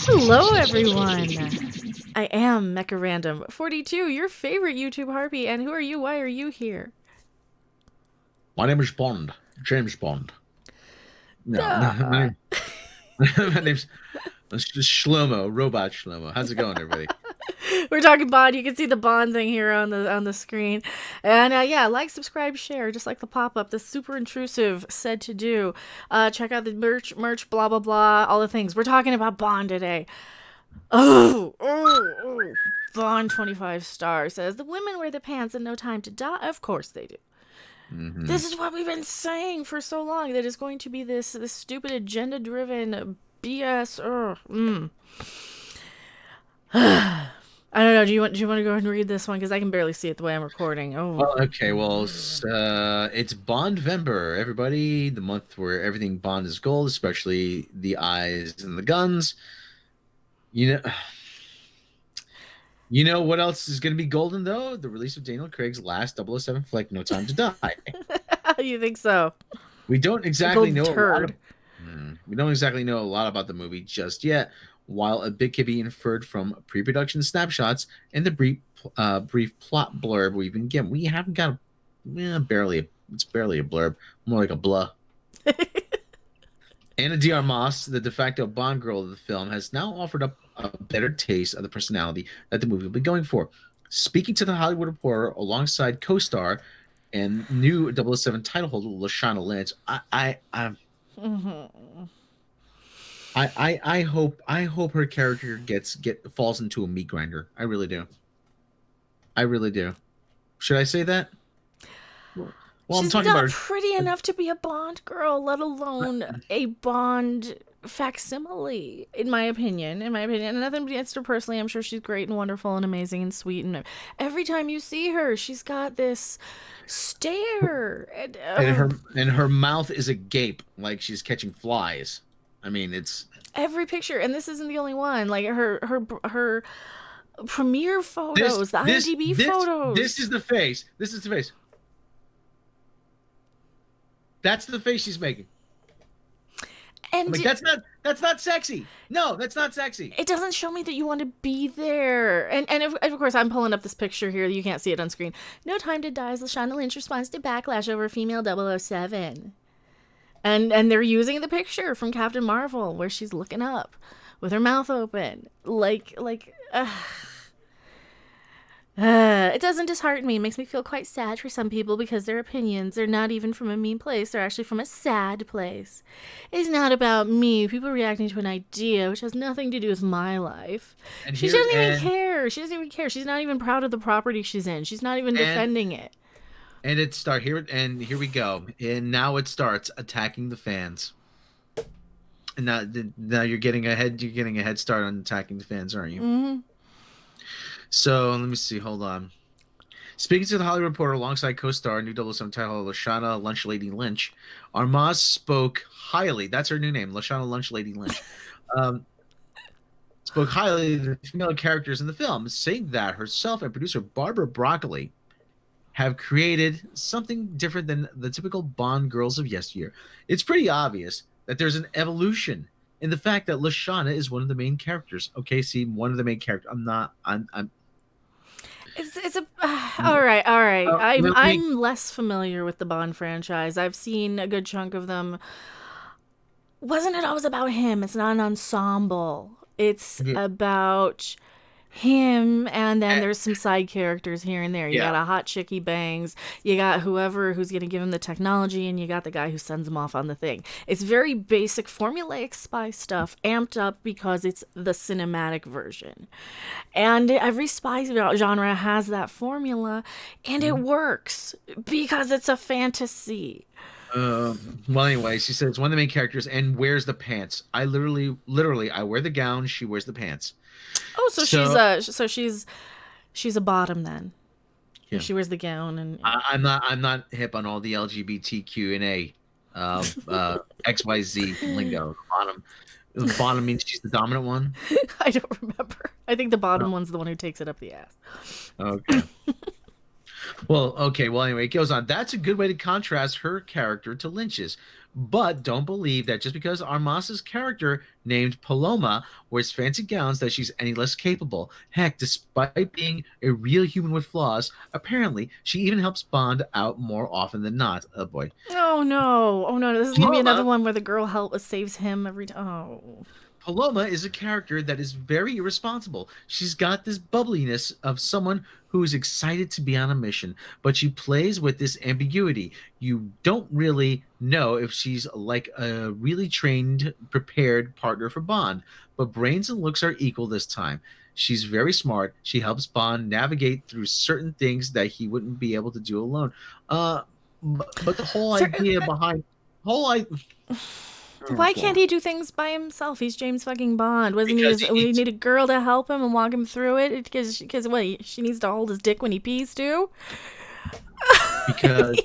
Hello, everyone. I am Mecha Random 42, your favorite YouTube harpy. And who are you? Why are you here? My name is Bond, James Bond. No, Duh. my name's Shlomo, Robot Shlomo. How's it going, everybody? We're talking Bond. You can see the Bond thing here on the screen. And yeah, like, subscribe, share, just like the pop-up. The super intrusive said to do. Check out the merch, blah, blah, blah, all the things. We're talking about Bond today. Oh. Bond 25 stars says, the women wear the pants and no time to die. Of course they do. Mm-hmm. This is what we've been saying for so long, that it's going to be this stupid agenda-driven BS. I don't know. Do you want to go ahead and read this one, because I can barely see it the way I'm recording? Okay. Well, it's Bondvember, everybody. The month where everything Bond is gold, especially the eyes and the guns. You know what else is going to be golden, though? The release of Daniel Craig's last 007 flick, No Time to Die. You think so? We don't exactly know turd. We don't exactly know a lot about the movie just yet. While a bit can be inferred from pre-production snapshots and the brief plot blurb we've been given, we haven't got it's barely a blurb, more like a blah. Anna D. Armas, the de facto Bond girl of the film, has now offered up a better taste of the personality that the movie will be going for. Speaking to the Hollywood Reporter alongside co-star and new 007 title holder Lashana Lynch, I hope her character falls into a meat grinder. I really do. Should I say that? Well, she's not pretty enough to be a Bond girl, let alone a Bond facsimile, in my opinion. And nothing against her personally. I'm sure she's great and wonderful and amazing and sweet. And every time you see her, she's got this stare. And her mouth is agape, like she's catching flies. I mean, it's every picture, and this isn't the only one. Like her premiere photos, the IMDb photos. This is the face. That's the face she's making. And like, that's not sexy. No, that's not sexy. It doesn't show me that you want to be there. And of course, I'm pulling up this picture here. You can't see it on screen. No Time to Die as Lashana Lynch responds to backlash over female 007. And they're using the picture from Captain Marvel where she's looking up with her mouth open. It doesn't dishearten me. It makes me feel quite sad for some people, because their opinions are not even from a mean place. They're actually from a sad place. It's not about me. People reacting to an idea which has nothing to do with my life. She doesn't even care. She's not even proud of the property she's in. She's not even defending it. And here we go. And now it starts attacking the fans. And now you're getting a head start on attacking the fans, aren't you? Mm-hmm. So let me see. Hold on. Speaking to the Hollywood Reporter alongside co-star new 007 title Lashana Lunch Lady Lynch, Armas spoke highly. That's her new name, Lashana Lunch Lady Lynch. Spoke highly of the female characters in the film, saying that herself and producer Barbara Broccoli have created something different than the typical Bond girls of yesteryear. It's pretty obvious that there's an evolution in the fact that Lashana is one of the main characters. Okay, see, one of the main characters. All right. I'm less familiar with the Bond franchise. I've seen a good chunk of them. Wasn't it always about him? It's not an ensemble. It's about him, and then there's some side characters here and there. You got a hot chick he bangs, you got who's gonna give him the technology, and you got the guy who sends him off on the thing. It's very basic formulaic spy stuff, amped up because it's the cinematic version. And every spy genre has that formula, and it works because it's a fantasy. Well, anyway, she says one of the main characters and wears the pants. I literally, I wear the gown, she wears the pants. Oh, so she's a bottom then. Yeah. She wears the gown, and I'm not hip on all the LGBTQ and A, XYZ lingo. The bottom means she's the dominant one. I don't remember. I think the bottom one's the one who takes it up the ass. Okay. Well, anyway, it goes on. That's a good way to contrast her character to Lynch's, But don't believe that just because Armas's character named Paloma wears fancy gowns that she's any less capable. Heck, despite being a real human with flaws, apparently she even helps Bond out more often than not. Oh boy. Oh no! Oh no! This is gonna be another Paloma one where the girl saves him every time. Oh. Paloma is a character that is very irresponsible. She's got this bubbliness of someone who is excited to be on a mission, but she plays with this ambiguity. You don't really know if she's like a really trained, prepared partner for Bond, but brains and looks are equal this time. She's very smart. She helps Bond navigate through certain things that he wouldn't be able to do alone. But the whole Sir, idea behind whole I oh why can't god he do things by himself? He's James fucking Bond. Wasn't he? because he We needs need a girl to help him and walk him through it because what? She needs to hold his dick when he pees too. because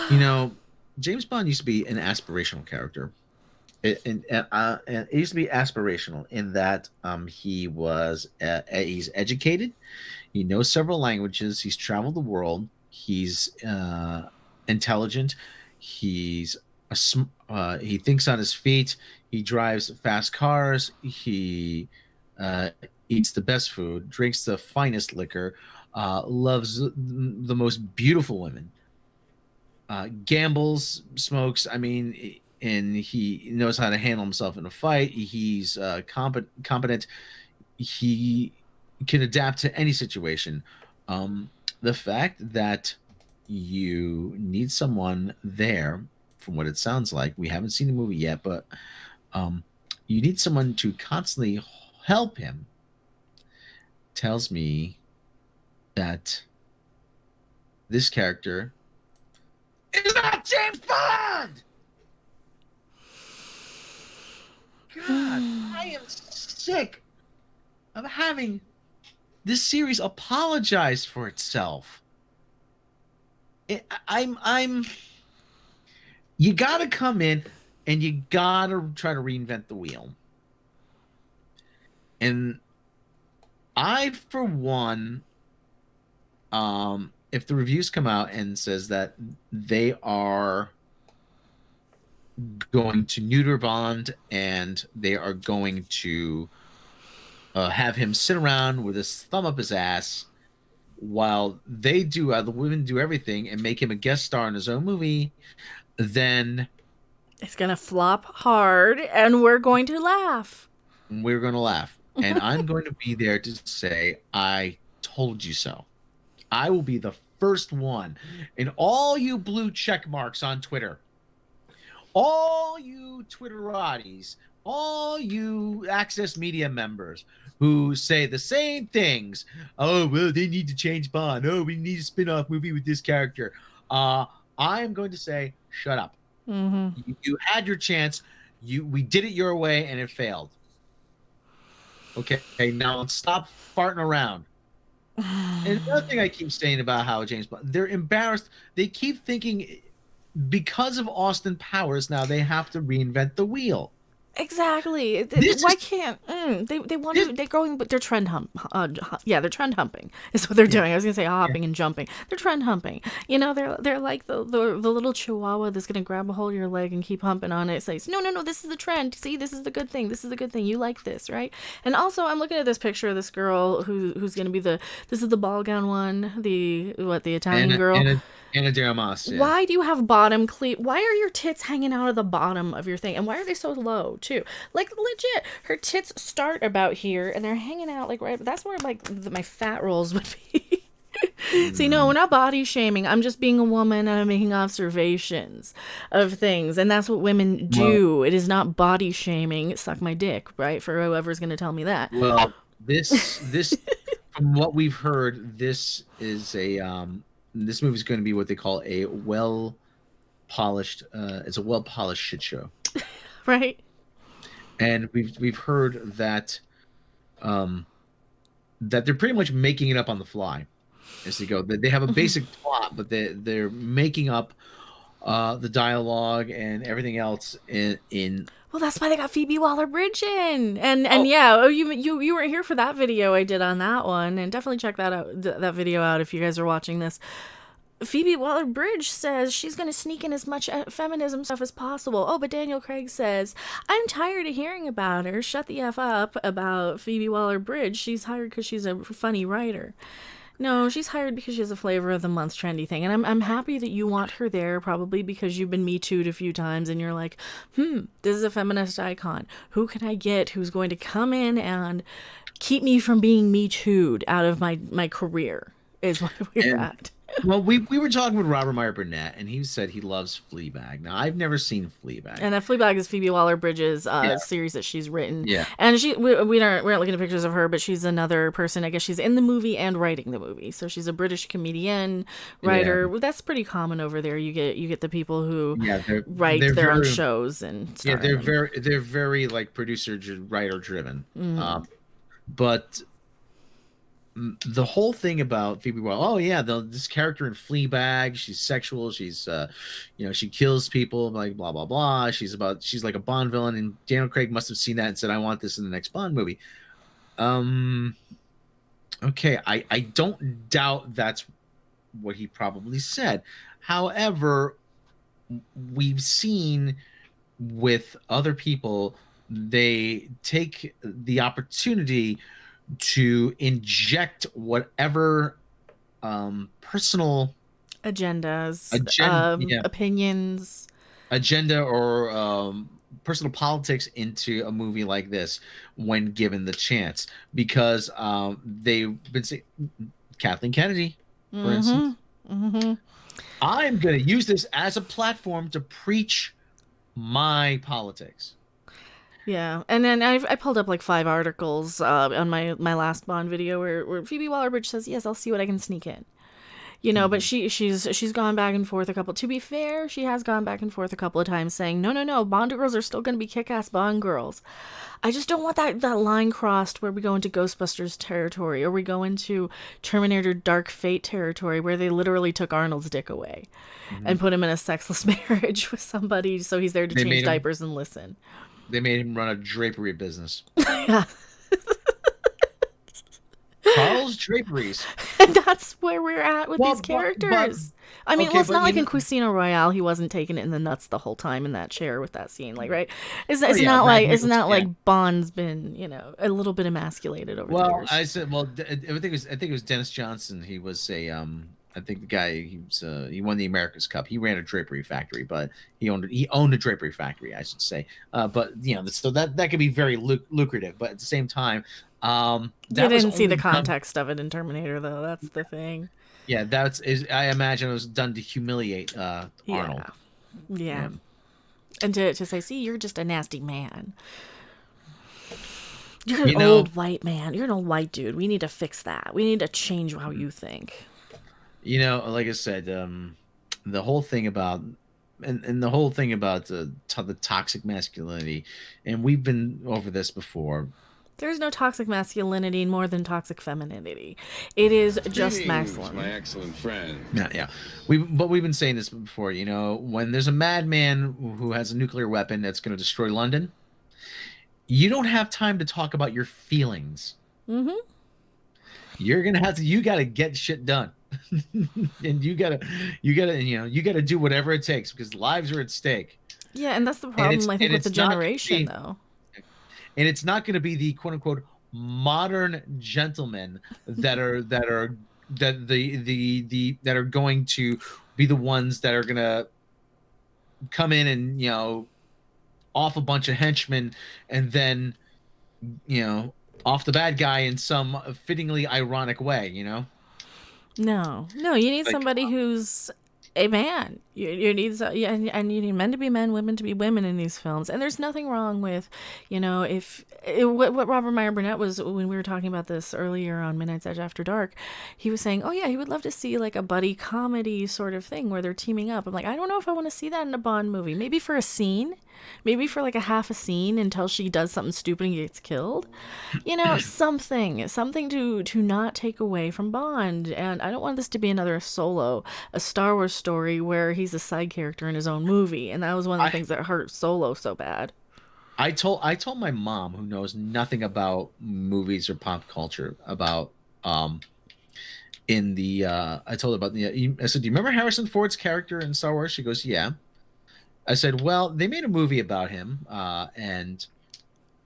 you know James Bond used to be an aspirational character. And it used to be aspirational in that he's educated, he knows several languages, he's traveled the world, he's intelligent, he's he thinks on his feet, he drives fast cars, he uh, eats the best food, drinks the finest liquor, loves the most beautiful women, gambles, smokes. I mean, and he knows how to handle himself in a fight. He's competent. He can adapt to any situation. The fact that you need someone there, from what it sounds like, we haven't seen the movie yet, but you need someone to constantly help him, tells me that this character is not James Bond. God, I am sick of having this series apologize for itself. I'm. You gotta come in and you gotta try to reinvent the wheel. And I, for one, if the reviews come out and says that they are going to neuter Bond and they are going to have him sit around with his thumb up his ass while they do the women do everything and make him a guest star in his own movie, then it's gonna flop hard, and we're going to laugh. We're going to laugh, and I'm going to be there to say, "I told you so." I will be the first one, and all you blue check marks on Twitter, all you Twitterati's, all you Access Media members who say the same things. Oh, well, they need to change Bond. Oh, we need a spin-off movie with this character. I am going to say, shut up. Mm-hmm. You had your chance. We did it your way, and it failed. Okay, now stop farting around. And another thing I keep saying about how James Bond, they're embarrassed. They keep thinking because of Austin Powers, now they have to reinvent the wheel. Exactly. Why can't they want to? They're going, but they're trend they're trend humping is what they're doing. I was gonna say hopping and jumping. They're trend humping. You know, they're like the little chihuahua that's gonna grab a hold of your leg and keep humping on it. It says, no, this is the trend. See, this is the good thing. This is the good thing. You like this, right? And also, I'm looking at this picture of this girl who's gonna be this is the ball gown one, the Italian girl. Anna de Armas. Yeah. Why do you have bottom cleat? Why are your tits hanging out of the bottom of your thing? And why are they so low too? Like legit, her tits start about here and they're hanging out like right. That's where like my fat rolls would be. See, no, we're not body shaming. I'm just being a woman and I'm making observations of things, and that's what women do. Well, it is not body shaming. Suck my dick, right? For whoever's going to tell me that. Well, this from what we've heard, this is this movie is going to be what they call a well-polished. It's a well-polished shit show, right? And we've heard that that they're pretty much making it up on the fly as they go. They have a basic plot, but they're making up the dialogue and everything else in. Well, that's why they got Phoebe Waller-Bridge in, and yeah, you weren't here for that video I did on that one, and definitely check that out, that video out if you guys are watching this. Phoebe Waller-Bridge says she's going to sneak in as much feminism stuff as possible. Oh, but Daniel Craig says, I'm tired of hearing about her. Shut the F up about Phoebe Waller-Bridge. She's hired because she's a funny writer. No, she's hired because she has a flavor of the month trendy thing. And I'm happy that you want her there, probably because you've been Me Too'd a few times and you're like, this is a feminist icon. Who can I get who's going to come in and keep me from being Me Too'd out of my career, is what we're And at. well, we were talking with Robert Meyer Burnett, and he said he loves Fleabag. Now, I've never seen Fleabag. And that Fleabag is Phoebe Waller-Bridge's Yeah, series that she's written, yeah, and we're not looking at pictures of her, but she's another person. I guess she's in the movie and writing the movie, so she's a British comedian yeah, writer. Well, that's pretty common over there. You get the people who yeah. write They're their own very shows and yeah star in them. they're very like writer driven. Mm. But the whole thing about Phoebe Waller, oh yeah, this character in Fleabag, she's sexual, she's she kills people, like blah blah blah. She's like a Bond villain, and Daniel Craig must have seen that and said, I want this in the next Bond movie. Um, okay, I don't doubt that's what he probably said. However, we've seen with other people, they take the opportunity to inject whatever personal Agendas, yeah, opinions. agenda or personal politics into a movie like this when given the chance, because they've been saying, Kathleen Kennedy, for Mm-hmm. instance, Mm-hmm. I'm going to use this as a platform to preach my politics. Yeah, and then I pulled up like 5 articles on my last Bond video where Phoebe Waller-Bridge says, yes, I'll see what I can sneak in. But Mhm. she's gone back and forth a couple. To be fair, she has gone back and forth a couple of times, saying, no, no, no, Bond girls are still going to be kick-ass Bond girls. I just don't want that line crossed where we go into Ghostbusters territory or we go into Terminator Dark Fate territory where they literally took Arnold's dick away and Mhm. put him in a sexless marriage with somebody so he's there to They change made him. diapers and listen. They made him run a drapery business. Yeah. Carl's Draperies. And that's where we're at with these But characters. I mean, well, okay, it's not but like in Cuisine Royale he wasn't taking it in the nuts the whole time in that chair with that scene, like, right? It's, oh it's yeah, not Matt like it's Mikkelsen, not yeah. like Bond's been a little bit emasculated over the Well, years. I said, well, I think it was Dennis Johnson. He was I think the guy he won the America's Cup. He ran a drapery factory, but he owned a drapery factory, I should say. But so that could be very lucrative. But at the same time, You that was didn't see the only done. context of it in Terminator, though. That's the thing. Yeah, I imagine it was done to humiliate Yeah, Arnold. yeah, Yeah. and to say, see, you're just a nasty man. You're an You know, old white man. You're an old white dude. We need to fix that. We need to change how you think. like I said, the whole thing about and the whole thing about the toxic masculinity, and we've been over this before. There's no toxic masculinity more than toxic femininity. It is just Greetings, my masculine. excellent friend. Yeah, yeah. We've been saying this before. When there's a madman who has a nuclear weapon that's going to destroy London, you don't have time to talk about your feelings. Mm-hmm. You're gonna have to. You got to get shit done, and you gotta do whatever it takes because lives are at stake. Yeah, and that's the And problem, I think, with the it's not gonna generation, be though. and it's not going to be the quote unquote modern gentlemen that are going to be the ones that are going to come in and off a bunch of henchmen and then off the bad guy in some fittingly ironic way. No, no, you need Like, somebody who's a man. You need yeah, and you need men to be men, women to be women in these films. And there's nothing wrong with, if what Robert Meyer Burnett was when we were talking about this earlier on Midnight's Edge After Dark, he was saying, oh yeah, he would love to see like a buddy comedy sort of thing where they're teaming up. I'm like, I don't know if I want to see that in a Bond movie. Maybe for a scene, maybe for like a half a scene until she does something stupid and gets killed. Something to not take away from Bond. And I don't want this to be another a Star Wars story where he's a side character in his own movie. And that was one of the I things that hurt Solo so bad. I told my mom, who knows nothing about movies or pop culture, about in the I told her about the I said, do you remember Harrison Ford's character in Star Wars? She goes, yeah. I said, well, they made a movie about him, and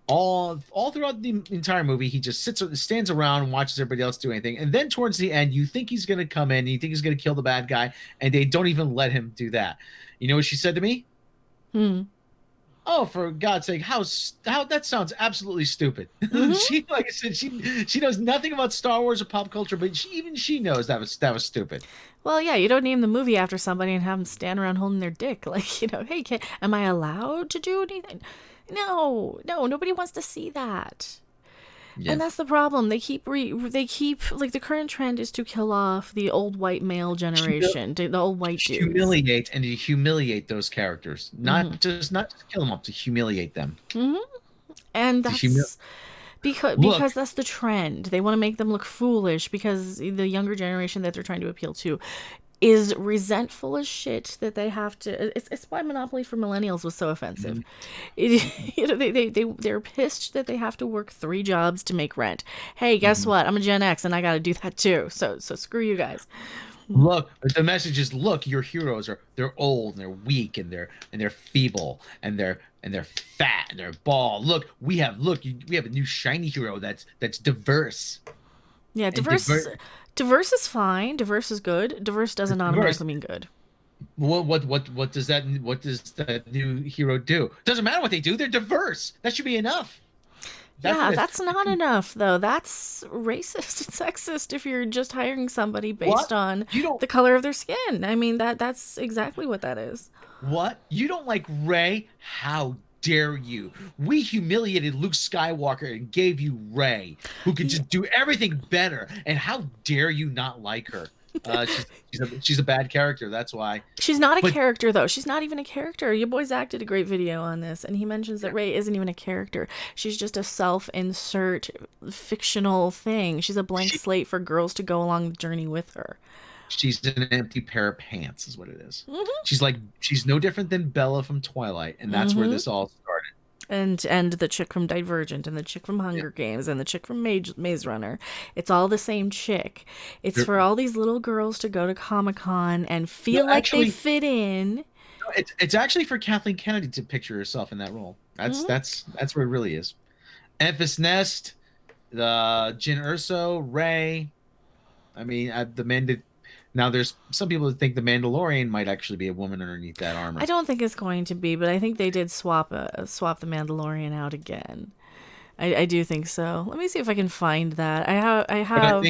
all throughout the entire movie, he just stands around and watches everybody else do anything, and then towards the end, you think he's going to come in, you think he's going to kill the bad guy, and they don't even let him do that. You know what she said to me? Hmm. Oh, for God's sake, how that sounds absolutely stupid. Mm-hmm. She, like I said, she knows nothing about Star Wars or pop culture, but she knows that was stupid. Well, yeah, you don't name the movie after somebody and have them stand around holding their dick. Like, hey, am I allowed to do anything? No, nobody wants to see that. Yeah. And that's the problem. They keep like the current trend is to kill off the old white male generation, the old white dudes. Humiliate those characters, not just kill them up, to humiliate them. Mm-hmm. And that's because that's the trend. They want to make them look foolish because the younger generation that they're trying to appeal to is resentful as shit that they have to. It's why Monopoly for millennials was so offensive. They're pissed that they have to work 3 jobs to make rent. Hey, guess what? I'm a Gen X and I got to do that too. So screw you guys. Look, the message is, look, your heroes they're old and they're weak and they're feeble and they're fat and they're bald. Look, we have a new shiny hero that's diverse. Yeah, diverse is fine. Diverse is good. Diverse doesn't automatically mean good. What does that new hero do? Doesn't matter what they do. They're diverse. That should be enough. That's not enough though. That's racist and sexist if you're just hiring somebody based on the color of their skin. I mean, that's exactly what that is. What? You don't like Rey? How dare you? We humiliated Luke Skywalker and gave you Rey, who could just do everything better. And how dare you not like her? She's a bad character. That's why. She's not a character, though. She's not even a character. Your boys acted a great video on this, and he mentions that Rey isn't even a character. She's just a self-insert fictional thing. She's a blank slate for girls to go along the journey with her. She's an empty pair of pants, is what it is. Mm-hmm. She's no different than Bella from Twilight, and that's where this all started. And the chick from Divergent, and the chick from Hunger Games, and the chick from Maze Runner. It's all the same chick. It's for all these little girls to go to Comic-Con and feel like they fit in. It's actually for Kathleen Kennedy to picture herself in that role. That's where it really is. Enfys Nest, the Jyn Erso, Rey. I mean, now, there's some people that think the Mandalorian might actually be a woman underneath that armor. I don't think it's going to be, but I think they did swap the Mandalorian out again. I do think so. Let me see if I can find that. I have.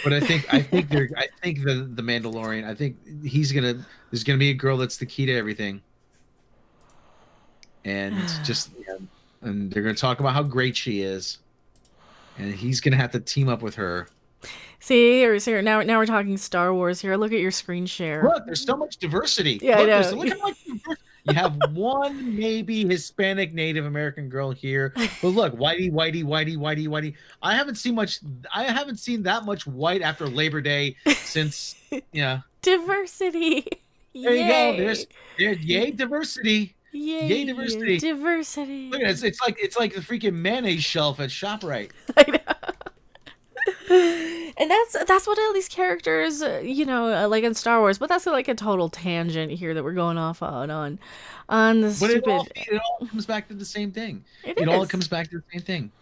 But I think the Mandalorian. I think there's gonna be a girl that's the key to everything, and and they're gonna talk about how great she is, and he's gonna have to team up with her. See, here, now we're talking Star Wars here. Look at your screen share. Look, there's so much diversity. Yeah, I know. Look how much diversity. You have one maybe Hispanic Native American girl here, but look, whitey. I haven't seen that much white after Labor Day since diversity. There you go. Yay diversity. Yay diversity. Diversity. Look at it. It's like the freaking mayonnaise shelf at ShopRite. I know. And that's what all these characters, like in Star Wars, but that's like a total tangent here that we're going off on the stupid. It all comes back to the same thing. It all comes back to the same thing.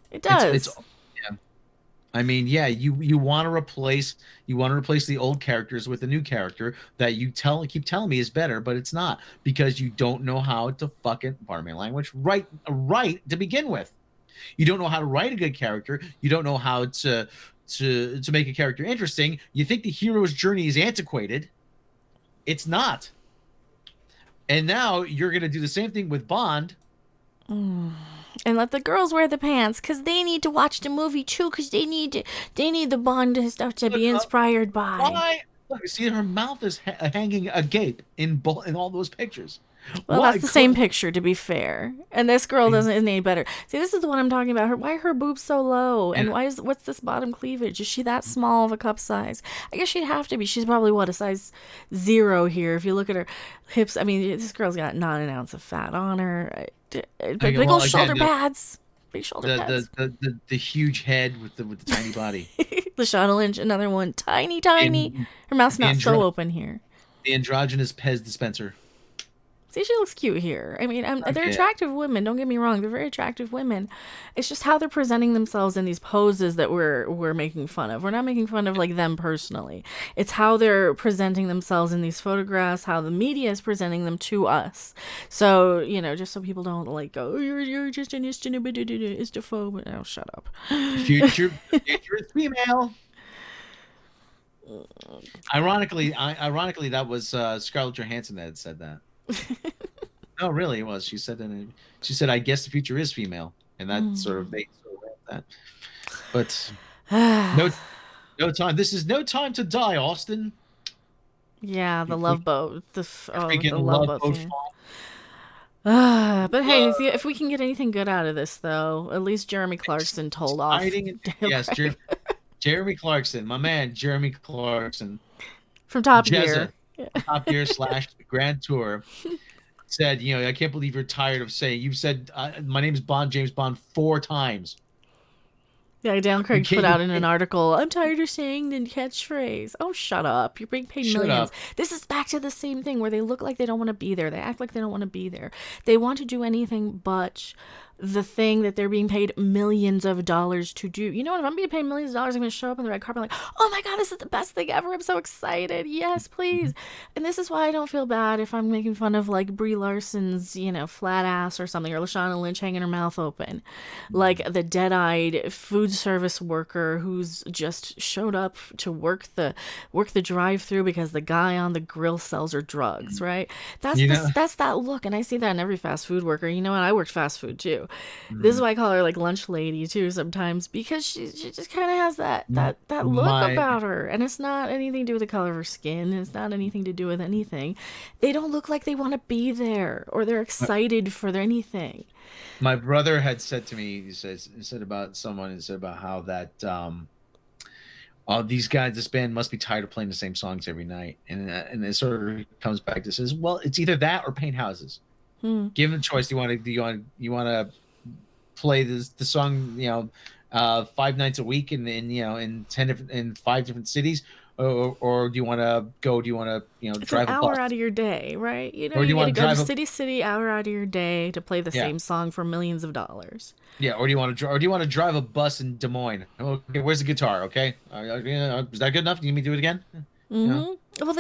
It does. I mean, you want to replace the old characters with a new character that you keep telling me is better, but it's not, because you don't know how to fucking, pardon my language, write to begin with. You don't know how to write a good character. You don't know how to make a character interesting. You think the hero's journey is antiquated. It's not. And now you're going to do the same thing with Bond. And let the girls wear the pants, because they need to watch the movie too, because they need the Bond stuff to be inspired by. Why? Look, see, her mouth is hanging agape in all those pictures. Well, that's the same picture, to be fair. And this girl isn't any better. See, this is the one I'm talking about. Why are her boobs so low? And what's this bottom cleavage? Is she that small of a cup size? I guess she'd have to be. She's probably, a size 0 here. If you look at her hips, I mean, this girl's got not an ounce of fat on her. Big old shoulder pads. Big shoulder pads. The huge head with the tiny body. Lashana Lynch, another one, tiny. Her mouth's not so open here. The androgynous Pez dispenser. See, she looks cute here. I mean, they're attractive women. Don't get me wrong; they're very attractive women. It's just how they're presenting themselves in these poses that we're making fun of. We're not making fun of like them personally. It's how they're presenting themselves in these photographs. How the media is presenting them to us. So just so people don't like go, you're just an istophobe. Oh, shut up. Future is female. Ironically, that was Scarlett Johansson that had said that. No, really, it was. She said, "I guess the future is female," and that they sort of that. But no time. This is no time to die, Austin. Yeah, the Love Boat. The Love Boat. But hey, if we can get anything good out of this, though, at least Jeremy Clarkson told off. Yes, Jeremy Clarkson, my man, Jeremy Clarkson from Top Gear. Top Gear / Grand Tour said, I can't believe you're tired of saying, you've said my name is James Bond 4 times. Yeah, Dan Craig put out in an article, I'm tired of saying the catchphrase. Oh, shut up. You're being paid millions. This is back to the same thing where they look like they don't want to be there. They act like they don't want to be there. They want to do anything but the thing that they're being paid millions of dollars to do. You know what? If I'm being paid millions of dollars, I'm going to show up on the red carpet like, oh my God, this is the best thing ever. I'm so excited. Yes, please. And this is why I don't feel bad if I'm making fun of like Brie Larson's, flat ass or something, or Lashana Lynch hanging her mouth open. Like the dead-eyed food service worker who's just showed up to work the drive-through because the guy on the grill sells her drugs, right? That's that look. And I see that in every fast food worker. You know what? I worked fast food too. This is why I call her like lunch lady too sometimes, because she just kind of has that look about her, and it's not anything to do with the color of her skin. It's not anything to do with anything. They don't look like they want to be there or they're excited for anything. My brother had said to me, he said about how that these guys, this band must be tired of playing the same songs every night, and it sort of comes back to says, well, it's either that or paint houses. Given the choice, do you want to play the song 5 nights a week in 5 different cities, or do you want to drive an hour out of your day, right? You got to go to city hour out of your day to play the same song for millions of dollars. Yeah, or do you want to drive a bus in Des Moines? Okay, where's the guitar? Okay, is that good enough? Do you need me to do it again? Well,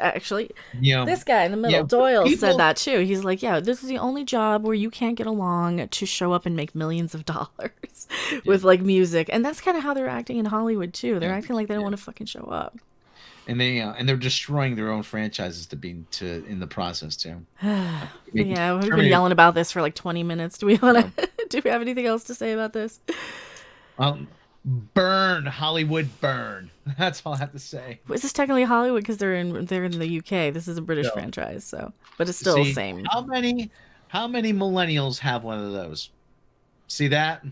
actually, this guy in the middle, Doyle, said that too. He's like, this is the only job where you can't get along to show up and make millions of dollars with like music, and that's kind of how they're acting in Hollywood too. They're acting like they don't want to fucking show up, and they're destroying their own franchises in the process too. We've been yelling about this for like 20 minutes. Do we have anything else to say about this? Burn, Hollywood, burn. That's all I have to say. Is this technically Hollywood because they're in the UK? This is a British franchise, so but it's still the same. How many millennials have one of those? See that?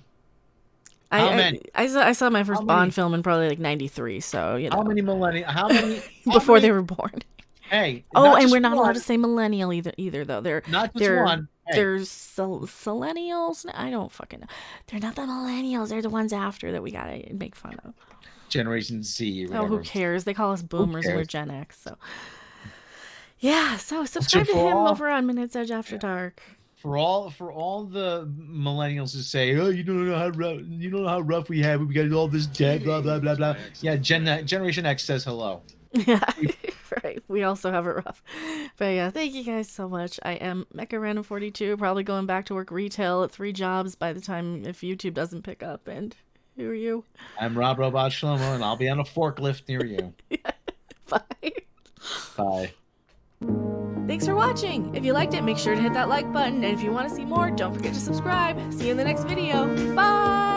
I saw my first Bond film in probably like 93, so How many millennials? Before they were born. Hey. And we're not allowed to say millennial either though. They're one. Hey. There's millennials. I don't fucking know. They're not the millennials. They're the ones after that we gotta make fun of. Generation Z. Whatever. Oh, who cares? They call us boomers and we're Gen X. So yeah. So subscribe to him over on Minutes Edge After Dark. For all the millennials who say, oh, you don't know how rough we have. We got all this debt, blah blah blah blah. Yeah, Generation X says hello. Yeah, right. We also have it rough. But yeah, thank you guys so much. I am Mecha Random 42, probably going back to work retail at 3 jobs by the time if YouTube doesn't pick up. And who are you? I'm Rob Robot Shlomo, and I'll be on a forklift near you. Bye. Bye. Thanks for watching. If you liked it, make sure to hit that like button. And if you want to see more, don't forget to subscribe. See you in the next video. Bye.